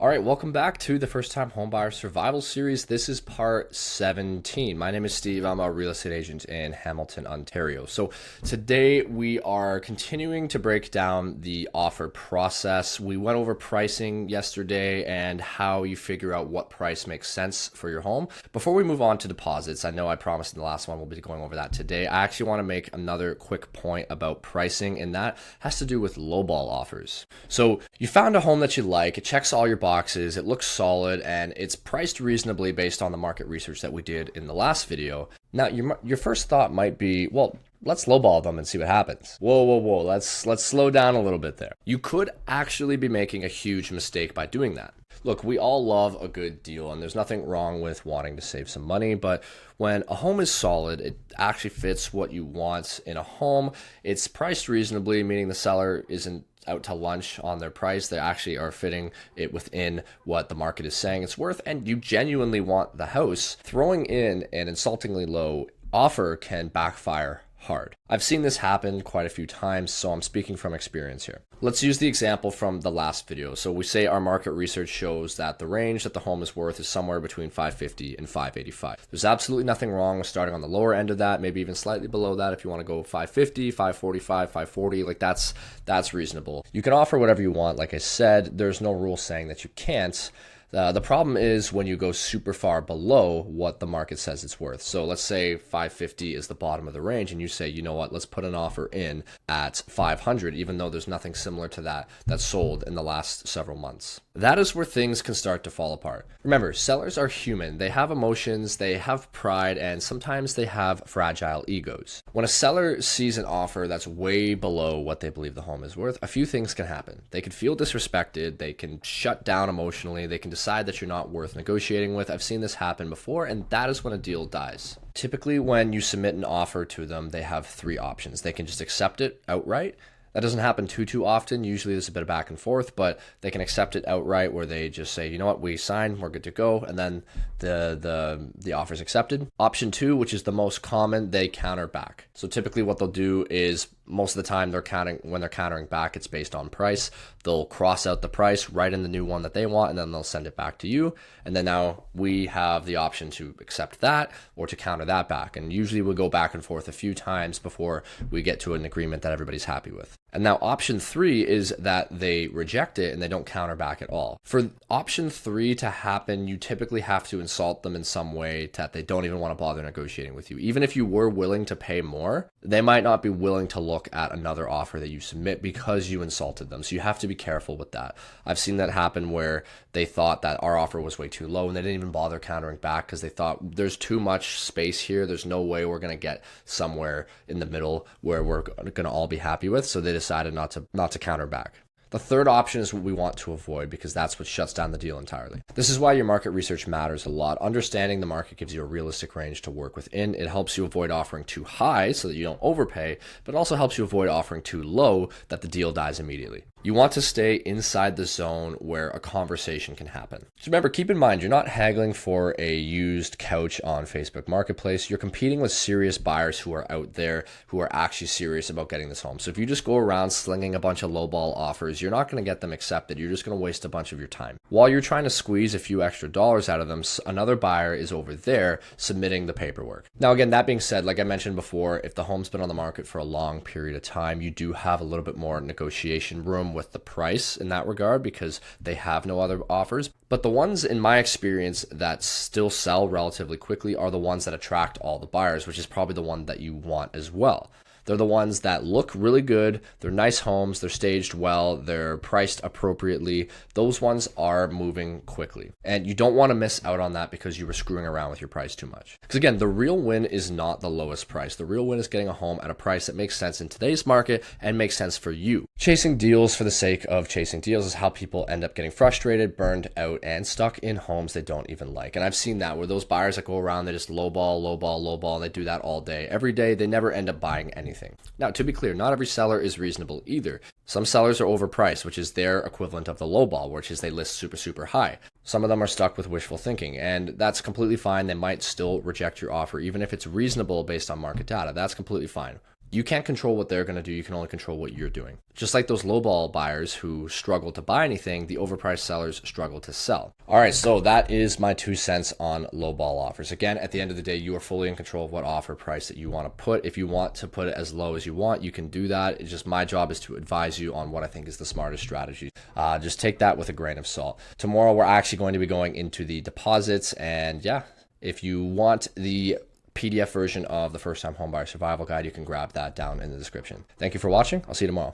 All right, welcome back to the First-Time Homebuyer Survival Series. This is part 17. My name is Steve. I'm a real estate agent in Hamilton, Ontario. So today we are continuing to break down the offer process. We went over pricing yesterday and how you figure out what price makes sense for your home. Before we move on to deposits, I know I promised in the last one we'll be going over that today. I actually want to make another quick point about pricing, and that has to do with lowball offers. So you found a home that you like, it checks all your boxes, it looks solid, and it's priced reasonably based on the market research that we did in the last video. Now, your first thought might be, well, let's lowball them and see what happens. Whoa. Let's slow down a little bit there. You could actually be making a huge mistake by doing that. Look, we all love a good deal, and there's nothing wrong with wanting to save some money, but when a home is solid, it actually fits what you want in a home. It's priced reasonably, meaning the seller isn't out to lunch on their price. They actually are fitting it within what the market is saying it's worth, and you genuinely want the house. Throwing in an insultingly low offer can backfire hard. I've seen this happen quite a few times, so I'm speaking from experience here. Let's use the example from the last video. So we say our market research shows that the range that the home is worth is somewhere between $550 and $585. There's absolutely nothing wrong with starting on the lower end of that, maybe even slightly below that if you want to go $550, $545, $540, like that's reasonable. You can offer whatever you want. Like I said, there's no rule saying that you can't. The problem is when you go super far below what the market says it's worth. So let's say 550 is the bottom of the range, and you say, you know what, let's put an offer in at 500, even though there's nothing similar to that sold in the last several months. That is where things can start to fall apart. Remember, sellers are human. They have emotions, they have pride, and sometimes they have fragile egos. When a seller sees an offer that's way below what they believe the home is worth, a few things can happen. They could feel disrespected, they can shut down emotionally, they can decide that you're not worth negotiating with. I've seen this happen before, and that is when a deal dies. Typically, when you submit an offer to them, they have three options. They can just accept it outright. That doesn't happen too often. Usually there's a bit of back and forth, but they can accept it outright where they just say, you know what, we sign, we're good to go, and then the offer is accepted. Option two, which is the most common, they counter back. So typically what they'll do is most of the time when they're countering back, it's based on price. They'll cross out the price, write in the new one that they want, and then they'll send it back to you. And then now we have the option to accept that or to counter that back. And usually we'll go back and forth a few times before we get to an agreement that everybody's happy with. And now option three is that they reject it and they don't counter back at all. For option three to happen, you typically have to insult them in some way that they don't even want to bother negotiating with you. Even if you were willing to pay more, they might not be willing to look at another offer that you submit because you insulted them. So you have to be careful with that. I've seen that happen where they thought that our offer was way too low and they didn't even bother countering back because they thought there's too much space here. There's no way we're going to get somewhere in the middle where we're going to all be happy with. So they decided not to counter back. The third option is what we want to avoid because that's what shuts down the deal entirely. This is why your market research matters a lot. Understanding the market gives you a realistic range to work within. It helps you avoid offering too high so that you don't overpay, but also helps you avoid offering too low that the deal dies immediately. You want to stay inside the zone where a conversation can happen. So remember, keep in mind, you're not haggling for a used couch on Facebook Marketplace. You're competing with serious buyers who are out there who are actually serious about getting this home. So if you just go around slinging a bunch of lowball offers, you're not going to get them accepted. You're just going to waste a bunch of your time. While you're trying to squeeze a few extra dollars out of them, another buyer is over there submitting the paperwork. Now, again, that being said, like I mentioned before, if the home's been on the market for a long period of time, you do have a little bit more negotiation room with the price in that regard because they have no other offers. But the ones in my experience that still sell relatively quickly are the ones that attract all the buyers, which is probably the one that you want as well. They're the ones that look really good. They're nice homes. They're staged well. They're priced appropriately. Those ones are moving quickly. And you don't want to miss out on that because you were screwing around with your price too much. Because again, the real win is not the lowest price. The real win is getting a home at a price that makes sense in today's market and makes sense for you. Chasing deals for the sake of chasing deals is how people end up getting frustrated, burned out, and stuck in homes they don't even like. And I've seen that where those buyers that go around, they just lowball, and they do that all day. Every day, they never end up buying anything. Now, to be clear, not every seller is reasonable either. Some sellers are overpriced, which is their equivalent of the lowball, which is they list super high. Some of them are stuck with wishful thinking, and that's completely fine. They might still reject your offer, even if it's reasonable based on market data. That's completely fine. You can't control what they're going to do. You can only control what you're doing. Just like those lowball buyers who struggle to buy anything, the overpriced sellers struggle to sell. All right, so that is my 2 cents on lowball offers. Again, at the end of the day, you are fully in control of what offer price that you want to put. If you want to put it as low as you want, you can do that. It's just my job is to advise you on what I think is the smartest strategy. Just take that with a grain of salt. Tomorrow, we're actually going to be going into the deposits, and yeah, if you want the PDF version of the First-Time Homebuyer Survival Guide, you can grab that down in the description. Thank you for watching. I'll see you tomorrow.